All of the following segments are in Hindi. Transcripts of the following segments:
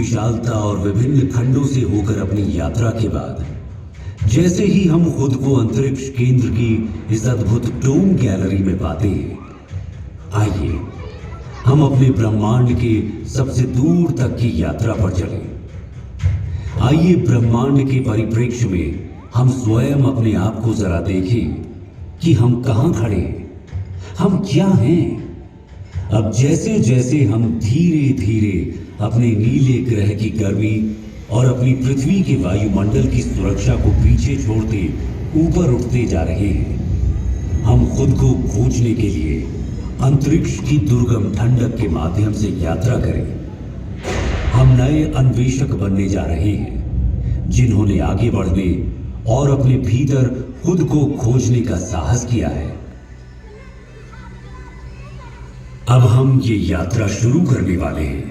विशालता और विभिन्न खंडों से होकर अपनी यात्रा के बाद जैसे ही हम खुद को अंतरिक्ष केंद्र की इस अद्भुत डोम गैलरी में पाते हैं, आइए हम अपने ब्रह्मांड के सबसे दूर तक की यात्रा पर चलें। आइए ब्रह्मांड के परिप्रेक्ष्य में हम स्वयं अपने आप को जरा देखें कि हम कहां खड़े हैं, हम क्या हैं। अब जैसे जैसे हम धीरे धीरे अपने नीले ग्रह की गर्मी और अपनी पृथ्वी के वायुमंडल की सुरक्षा को पीछे छोड़ते ऊपर उठते जा रहे हैं, हम खुद को खोजने के लिए अंतरिक्ष की दुर्गम ठंडक के माध्यम से यात्रा करें। हम नए अन्वेषक बनने जा रहे हैं, जिन्होंने आगे बढ़ने और अपने भीतर खुद को खोजने का साहस किया है। अब हम ये यात्रा शुरू करने वाले हैं।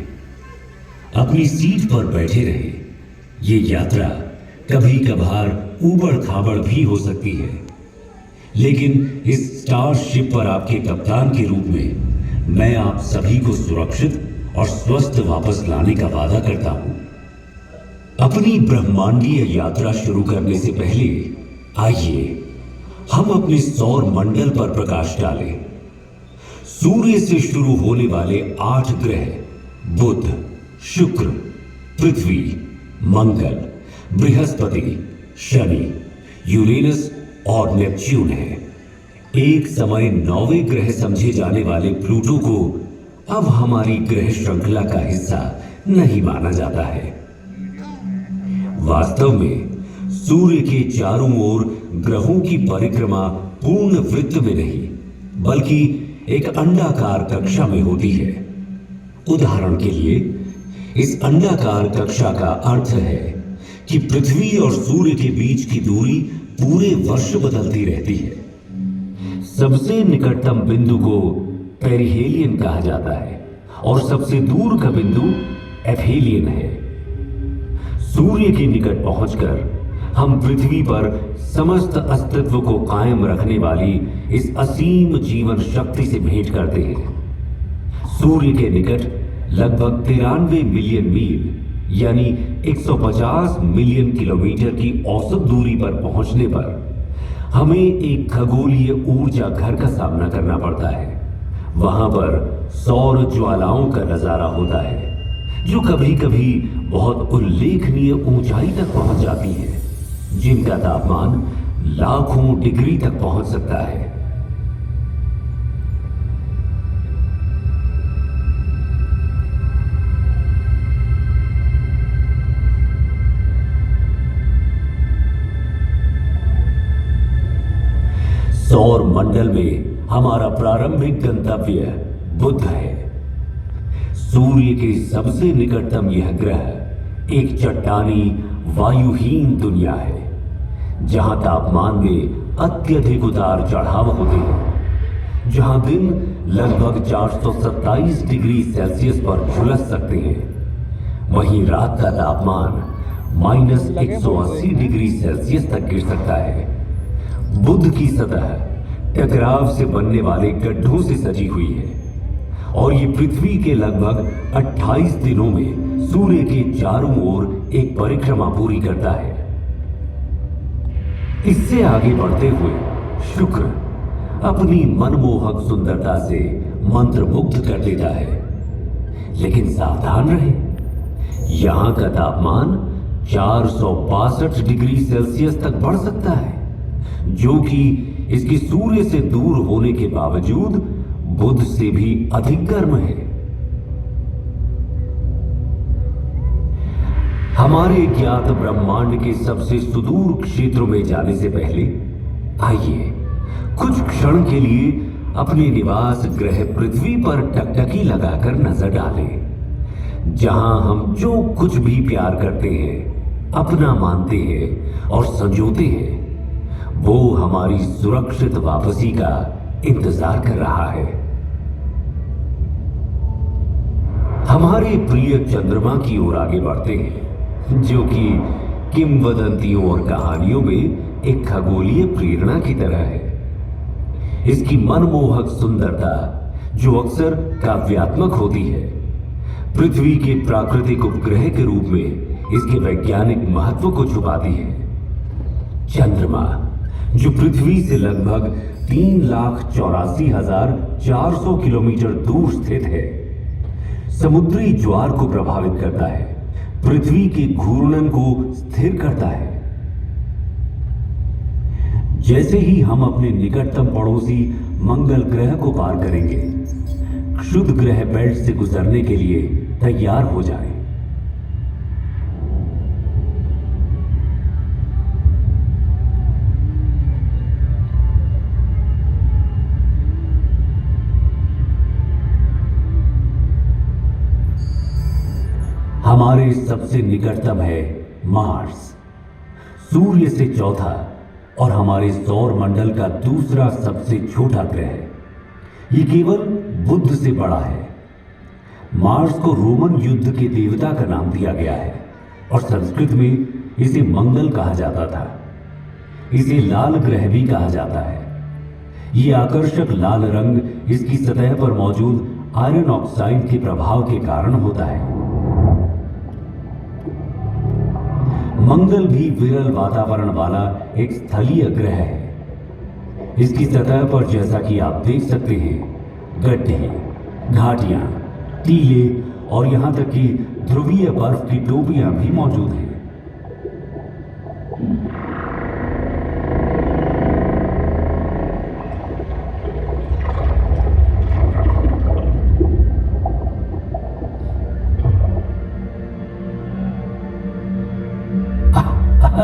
अपनी सीट पर बैठे रहे। ये यात्रा कभी कभार ऊबड़ खाबड़ भी हो सकती है, लेकिन इस स्टारशिप पर आपके कप्तान के रूप में मैं आप सभी को सुरक्षित और स्वस्थ वापस लाने का वादा करता हूं। अपनी ब्रह्मांडीय यात्रा शुरू करने से पहले आइए हम अपने सौर मंडल पर प्रकाश डालें। सूर्य से शुरू होने वाले 8 ग्रह बुध, शुक्र, पृथ्वी, मंगल, बृहस्पति, शनि, यूरेनस और नेपच्यून है। एक समय 9वें ग्रह समझे जाने वाले प्लूटो को अब हमारी ग्रह श्रृंखला का हिस्सा नहीं माना जाता है। वास्तव में सूर्य के चारों ओर ग्रहों की परिक्रमा पूर्ण वृत्त में नहीं, बल्कि एक अंडाकार कक्षा में होती है। उदाहरण के लिए, इस अंडाकार कक्षा का अर्थ है कि पृथ्वी और सूर्य के बीच की दूरी पूरे वर्ष बदलती रहती है। सबसे निकटतम बिंदु को पेरिहेलियन कहा जाता है और सबसे दूर का बिंदु एफेलियन है। सूर्य के निकट पहुंचकर हम पृथ्वी पर समस्त अस्तित्व को कायम रखने वाली इस असीम जीवन शक्ति से भेंट करते हैं। सूर्य के निकट लगभग 93 मिलियन मील यानी 150 मिलियन किलोमीटर की औसत दूरी पर पहुंचने पर हमें एक खगोलीय ऊर्जा घर का सामना करना पड़ता है। वहां पर सौर ज्वालाओं का नजारा होता है, जो कभी कभी बहुत उल्लेखनीय ऊंचाई तक पहुंच जाती है, जिनका तापमान लाखों डिग्री तक पहुंच सकता है। सौर मंडल में हमारा प्रारंभिक गंतव्य बुध है। सूर्य के सबसे निकटतम यह ग्रह एक चट्टानी वायुहीन दुनिया है, जहां तापमान में अत्यधिक उतार चढ़ाव होते हैं, जहां दिन लगभग 427 डिग्री सेल्सियस पर झुलस सकते हैं, वहीं रात का तापमान -180 डिग्री सेल्सियस तक गिर सकता है। बुध की सतह टकराव से बनने वाले गड्ढों से सजी हुई है और ये पृथ्वी के लगभग 28 दिनों में सूर्य के चारों ओर एक परिक्रमा पूरी करता है। इससे आगे बढ़ते हुए शुक्र अपनी मनमोहक सुंदरता से मंत्रमुग्ध कर देता है, लेकिन सावधान रहे, यहां का तापमान 462 डिग्री सेल्सियस तक बढ़ सकता है, जो कि इसके सूर्य से दूर होने के बावजूद बुध से भी अधिक गर्म है। हमारे ज्ञात ब्रह्मांड के सबसे सुदूर क्षेत्रों में जाने से पहले आइए कुछ क्षण के लिए अपने निवास ग्रह पृथ्वी पर टकटकी लगाकर नजर डालें, जहां हम जो कुछ भी प्यार करते हैं, अपना मानते हैं और संजोते हैं, वो हमारी सुरक्षित वापसी का इंतजार कर रहा है। हमारे प्रिय चंद्रमा की ओर आगे बढ़ते हैं, जो कि किंवदंतियों और कहानियों में एक खगोलीय प्रेरणा की तरह है। इसकी मनमोहक सुंदरता, जो अक्सर काव्यात्मक होती है, पृथ्वी के प्राकृतिक उपग्रह के रूप में इसके वैज्ञानिक महत्व को छुपाती है। चंद्रमा, जो पृथ्वी से लगभग 3,84,400 किलोमीटर दूर स्थित है, समुद्री ज्वार को प्रभावित करता है, पृथ्वी के घूर्णन को स्थिर करता है। जैसे ही हम अपने निकटतम पड़ोसी मंगल ग्रह को पार करेंगे, क्षुध ग्रह बेल्ट से गुजरने के लिए तैयार हो जाएं। हमारे सबसे निकटतम है मार्स, सूर्य से चौथा और हमारे सौर मंडल का दूसरा सबसे छोटा ग्रह। ये केवल बुध से बड़ा है। मार्स को रोमन युद्ध के देवता का नाम दिया गया है और संस्कृत में इसे मंगल कहा जाता था। इसे लाल ग्रह भी कहा जाता है। ये आकर्षक लाल रंग इसकी सतह पर मौजूद आयरन ऑक्साइड के प्रभाव के कारण होता है। मंगल भी विरल वातावरण वाला एक स्थलीय ग्रह है। इसकी सतह पर, जैसा कि आप देख सकते हैं, गड्ढे, घाटियां, टीले और यहां तक कि ध्रुवीय बर्फ की टोपियां भी मौजूद हैं।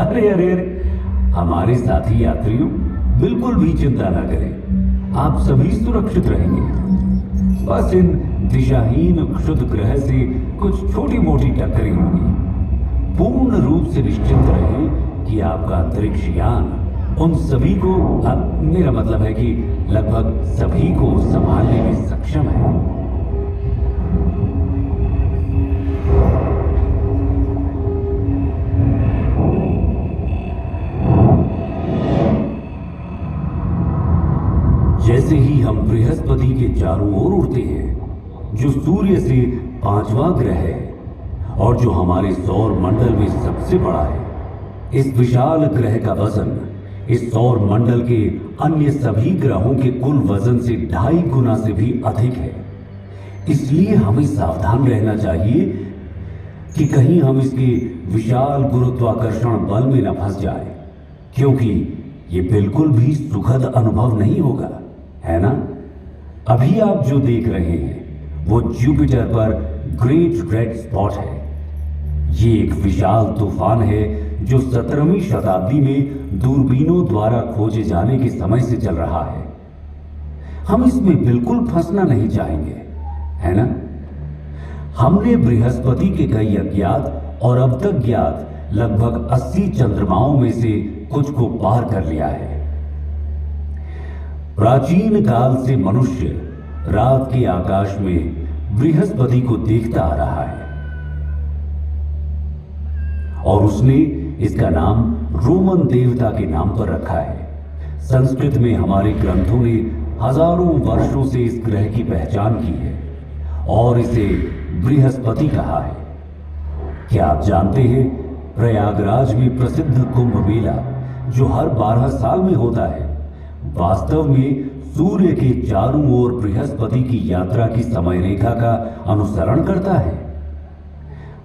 अरे अरे अरे, हमारे साथी यात्रियों, बिल्कुल भी चिंता ना करें, आप सभी सुरक्षित रहेंगे। बस इन दिशाहीन क्षुद्र ग्रह से कुछ छोटी मोटी टक्करें होंगी। पूर्ण रूप से निश्चिंत रहें कि आपका अंतरिक्ष यान उन सभी को, मेरा मतलब है कि लगभग सभी को संभालने में सक्षम है। जैसे ही हम बृहस्पति के चारों ओर उड़ते हैं, जो सूर्य से 5वां ग्रह है और जो हमारे सौर मंडल में सबसे बड़ा है, इस विशाल ग्रह का वजन इस सौर मंडल के अन्य सभी ग्रहों के कुल वजन से 2.5 गुना से भी अधिक है। इसलिए हमें सावधान रहना चाहिए कि कहीं हम इसके विशाल गुरुत्वाकर्षण बल में न फंस जाए, क्योंकि ये बिल्कुल भी सुखद अनुभव नहीं होगा, है ना? अभी आप जो देख रहे हैं वो जुपिटर पर ग्रेट रेड स्पॉट है। ये एक विशाल तूफान है जो 17वीं शताब्दी में दूरबीनों द्वारा खोजे जाने के समय से चल रहा है। हम इसमें बिल्कुल फंसना नहीं चाहेंगे, है ना? हमने बृहस्पति के कई अज्ञात और अब तक ज्ञात लगभग 80 चंद्रमाओं में से कुछ को पार कर लिया है। प्राचीन काल से मनुष्य रात के आकाश में बृहस्पति को देखता आ रहा है और उसने इसका नाम रोमन देवता के नाम पर रखा है। संस्कृत में हमारे ग्रंथों ने हजारों वर्षों से इस ग्रह की पहचान की है और इसे बृहस्पति कहा है। क्या आप जानते हैं, प्रयागराज में प्रसिद्ध कुंभ मेला जो हर 12 साल में होता है, वास्तव में सूर्य के चारों ओर बृहस्पति की यात्रा की समय रेखा का अनुसरण करता है।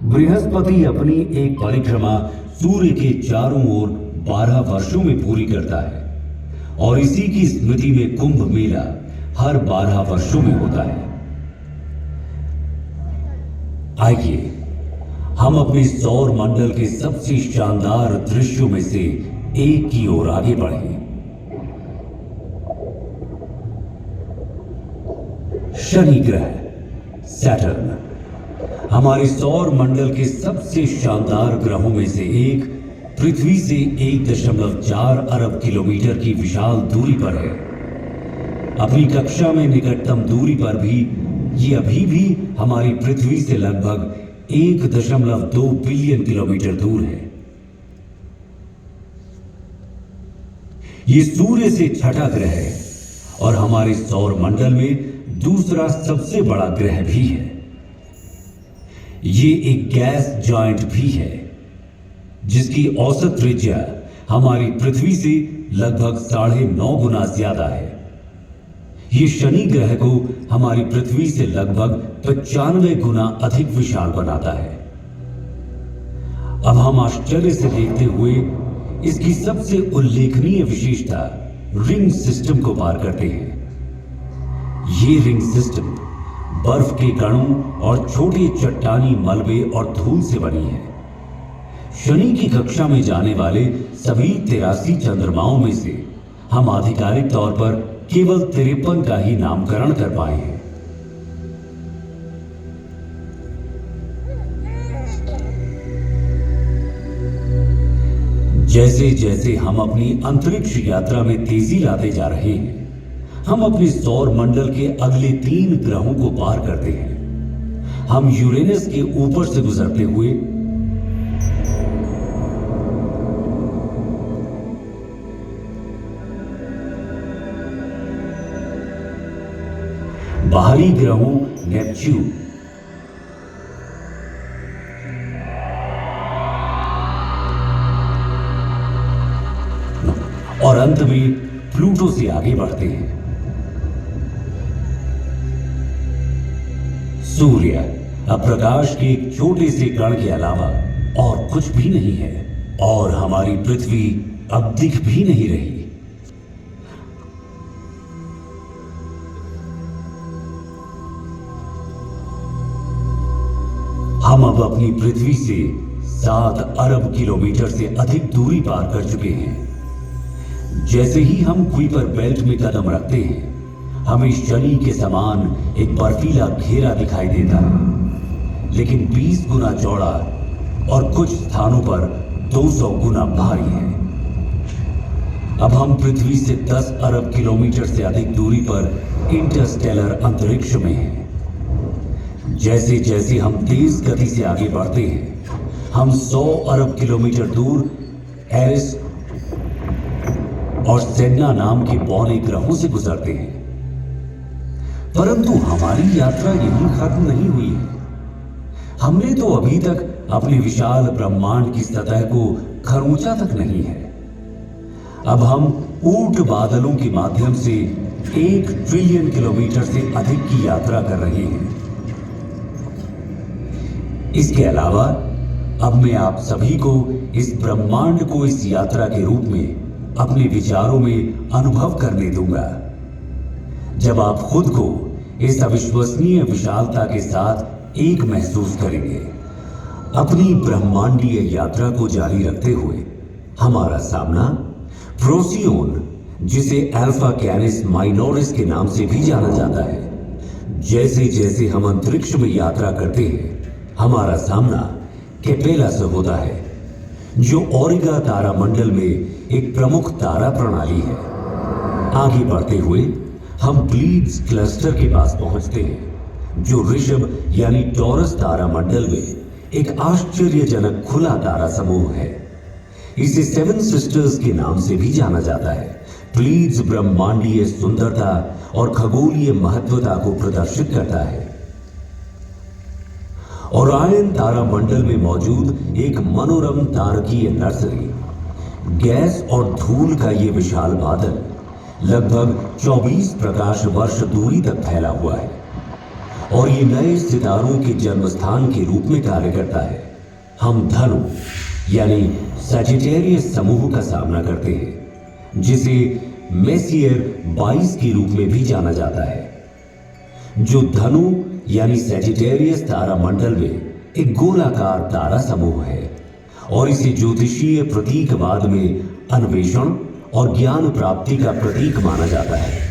बृहस्पति अपनी एक परिक्रमा सूर्य के चारों ओर 12 वर्षों में पूरी करता है और इसी की स्मृति में कुंभ मेला हर 12 वर्षों में होता है। आइए हम अपने सौर मंडल के सबसे शानदार दृश्यों में से एक की ओर आगे बढ़ें। शनि ग्रह, सैटर्न, हमारे सौर मंडल के सबसे शानदार ग्रहों में से एक, पृथ्वी से 1.4 अरब किलोमीटर की विशाल दूरी पर है। अपनी कक्षा में निकटतम दूरी पर भी ये अभी भी हमारी पृथ्वी से लगभग 1.2 बिलियन किलोमीटर दूर है। ये सूर्य से छठा ग्रह है और हमारे सौर मंडल में दूसरा सबसे बड़ा ग्रह भी है। ये एक गैस जॉइंट भी है जिसकी औसत त्रिज्या हमारी पृथ्वी से लगभग 9.5 गुना ज्यादा है। ये शनि ग्रह को हमारी पृथ्वी से लगभग 95 गुना अधिक विशाल बनाता है। अब हम आश्चर्य से देखते हुए इसकी सबसे उल्लेखनीय विशेषता रिंग सिस्टम को पार करते हैं। ये रिंग सिस्टम बर्फ के कणों और छोटे चट्टानी मलबे और धूल से बनी है। शनि की कक्षा में जाने वाले सभी 83 चंद्रमाओं में से हम आधिकारिक तौर पर केवल 53 का ही नामकरण कर पाए हैं। जैसे जैसे हम अपनी अंतरिक्ष यात्रा में तेजी लाते जा रहे हैं, हम अपने सौर मंडल के अगले 3 ग्रहों को पार करते हैं। हम यूरेनस के ऊपर से गुजरते हुए बाहरी ग्रहों नेपच्यून और अंत में प्लूटो से आगे बढ़ते हैं। सूर्य अब प्रकाश के एक छोटे से कण के अलावा और कुछ भी नहीं है और हमारी पृथ्वी अब दिख भी नहीं रही। हम अब अपनी पृथ्वी से 7 अरब किलोमीटर से अधिक दूरी पार कर चुके हैं। जैसे ही हम कुइपर बेल्ट में कदम रखते हैं, हमें शनि के समान एक बर्फीला घेरा दिखाई देता है, लेकिन 20 गुना चौड़ा और कुछ स्थानों पर 200 गुना भारी है। अब हम पृथ्वी से 10 अरब किलोमीटर से अधिक दूरी पर इंटरस्टेलर अंतरिक्ष में हैं। जैसे जैसे हम तेज गति से आगे बढ़ते हैं, हम 100 अरब किलोमीटर दूर एरिस और सेडना नाम के पौने ग्रहों से गुजरते हैं। परंतु हमारी यात्रा यहीं खत्म नहीं हुई है। हमने तो अभी तक अपने विशाल ब्रह्मांड की सतह को खरोंचा तक नहीं है। अब हम ऊंट बादलों के माध्यम से 1 ट्रिलियन किलोमीटर से अधिक की यात्रा कर रहे हैं। इसके अलावा अब मैं आप सभी को इस ब्रह्मांड को इस यात्रा के रूप में अपने विचारों में अनुभव करने दूंगा, जब आप खुद को इस अविश्वसनीय विशालता के साथ एक महसूस करेंगे। अपनी ब्रह्मांडीय यात्रा को जारी रखते हुए हमारा सामना प्रोसियोन, जिसे अल्फा कैनिस माइनोरिस के नाम से भी जाना जाता है। जैसे जैसे हम अंतरिक्ष में यात्रा करते हैं, हमारा सामना कैपेला से होता है, जो ओरिगा तारामंडल में एक प्रमुख तारा प्रणाली है। आगे बढ़ते हुए हम प्लीड्स क्लस्टर के पास पहुंचते हैं, जो ऋषभ यानी टॉरस तारामंडल में एक आश्चर्यजनक खुला तारा समूह है। इसे 7 सिस्टर्स के नाम से भी जाना जाता है। प्लीड्स ब्रह्मांडीय सुंदरता और खगोलीय महत्वता को प्रदर्शित करता है। ओरायन तारामंडल में मौजूद एक मनोरम तारकीय नर्सरी, गैस और धूल का ये विशाल बादल लगभग 24 प्रकाश वर्ष दूरी तक फैला हुआ है और ये नए सितारों के जन्म स्थान के रूप में कार्य करता है। हम धनु यानी सजिटेरियस समूह का सामना करते हैं, जिसे मेसियर 22 के रूप में भी जाना जाता है, जो धनु यानी सजिटेरियस तारामंडल में एक गोलाकार तारा समूह है और इसे ज्योतिषीय प्रतीकवाद में अन्वेषण और ज्ञान प्राप्ति का प्रतीक माना जाता है।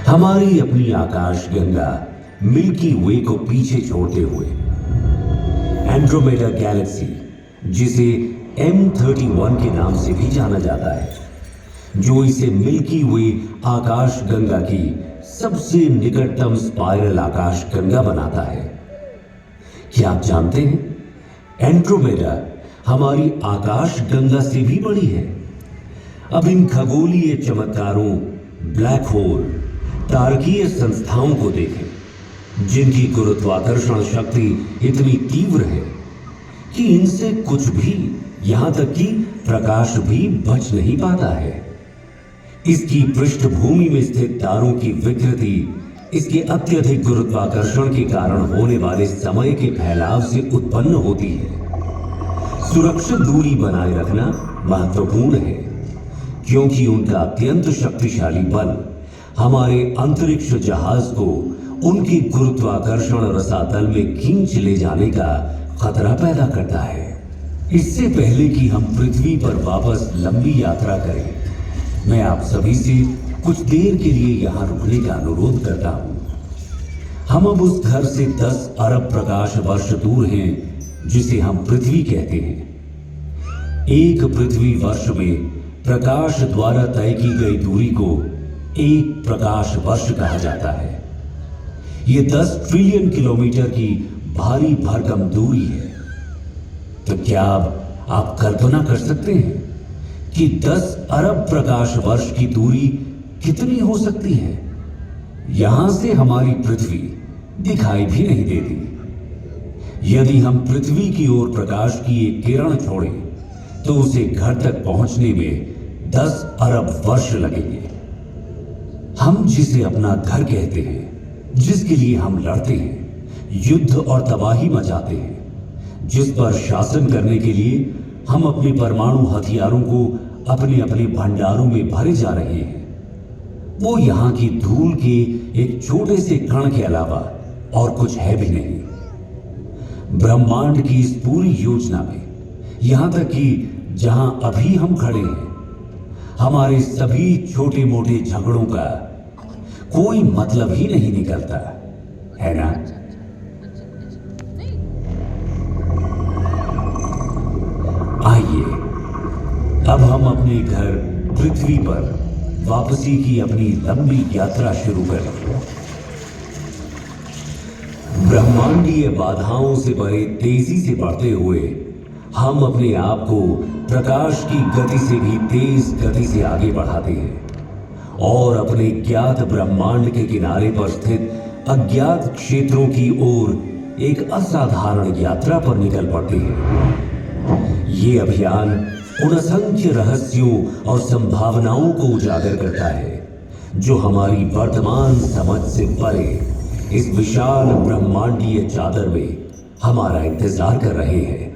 हमारी अपनी आकाश गंगा मिल्की वे को पीछे छोड़ते हुए एंड्रोमेडा गैलेक्सी, जिसे M31 के नाम से भी जाना जाता है, जो इसे मिल्की वे आकाश गंगा की सबसे निकटतम स्पाइरल आकाश गंगा बनाता है। क्या आप जानते हैं एंड्रोमेडा हमारी आकाश गंगा से भी बड़ी है। अब इन खगोलीय चमत्कारों, ब्लैक होल, तारकीय संस्थाओं को देखें जिनकी गुरुत्वाकर्षण शक्ति इतनी तीव्र है कि इनसे कुछ भी, यहां तक कि प्रकाश भी बच नहीं पाता है। इसकी पृष्ठभूमि में स्थित तारों की विकृति इसके अत्यधिक गुरुत्वाकर्षण के कारण होने वाले समय के फैलाव से उत्पन्न होती है। सुरक्षित दूरी बनाए रखना महत्वपूर्ण है क्योंकि उनका अत्यंत शक्तिशाली बल हमारे अंतरिक्ष जहाज को उनके गुरुत्वाकर्षण रसातल में खींच ले जाने का खतरा पैदा करता है। इससे पहले कि हम पृथ्वी पर वापस लंबी यात्रा करें, मैं आप सभी से कुछ देर के लिए यहां रुकने का अनुरोध करता हूं। हम अब उस घर से 10 अरब प्रकाश वर्ष दूर हैं जिसे हम पृथ्वी कहते हैं। एक पृथ्वी वर्ष में प्रकाश द्वारा तय की गई दूरी को एक प्रकाश वर्ष कहा जाता है। यह 10 ट्रिलियन किलोमीटर की भारी भरकम दूरी है। तो क्या अब आप कल्पना कर सकते हैं कि 10 अरब प्रकाश वर्ष की दूरी कितनी हो सकती है? यहां से हमारी पृथ्वी दिखाई भी नहीं देती। यदि हम पृथ्वी की ओर प्रकाश की एक किरण छोड़ें तो उसे घर तक पहुंचने में 10 अरब वर्ष लगेंगे। हम जिसे अपना घर कहते हैं, जिसके लिए हम लड़ते हैं, युद्ध और तबाही मचाते हैं, जिस पर शासन करने के लिए हम अपने परमाणु हथियारों को अपने अपने भंडारों में भरे जा रहे हैं, वो यहां की धूल के एक छोटे से कण के अलावा और कुछ है भी नहीं। ब्रह्मांड की इस पूरी योजना में, यहां तक कि जहां अभी हम खड़े हैं, हमारे सभी छोटे मोटे झगड़ों का कोई मतलब ही नहीं निकलता है ना? आइए अब हम अपने घर पृथ्वी पर वापसी की अपनी लंबी यात्रा शुरू करें। ब्रह्मांडीय बाधाओं से भरे तेजी से बढ़ते हुए हम अपने आप को प्रकाश की गति से भी तेज गति से आगे बढ़ाते हैं और अपने ज्ञात ब्रह्मांड के किनारे पर स्थित अज्ञात क्षेत्रों की ओर एक असाधारण यात्रा पर निकल पड़ते हैं। ये अभियान उन असंख्य रहस्यों और संभावनाओं को उजागर करता है जो हमारी वर्तमान समझ से परे इस विशाल ब्रह्मांडीय चादर में हमारा इंतजार कर रहे हैं।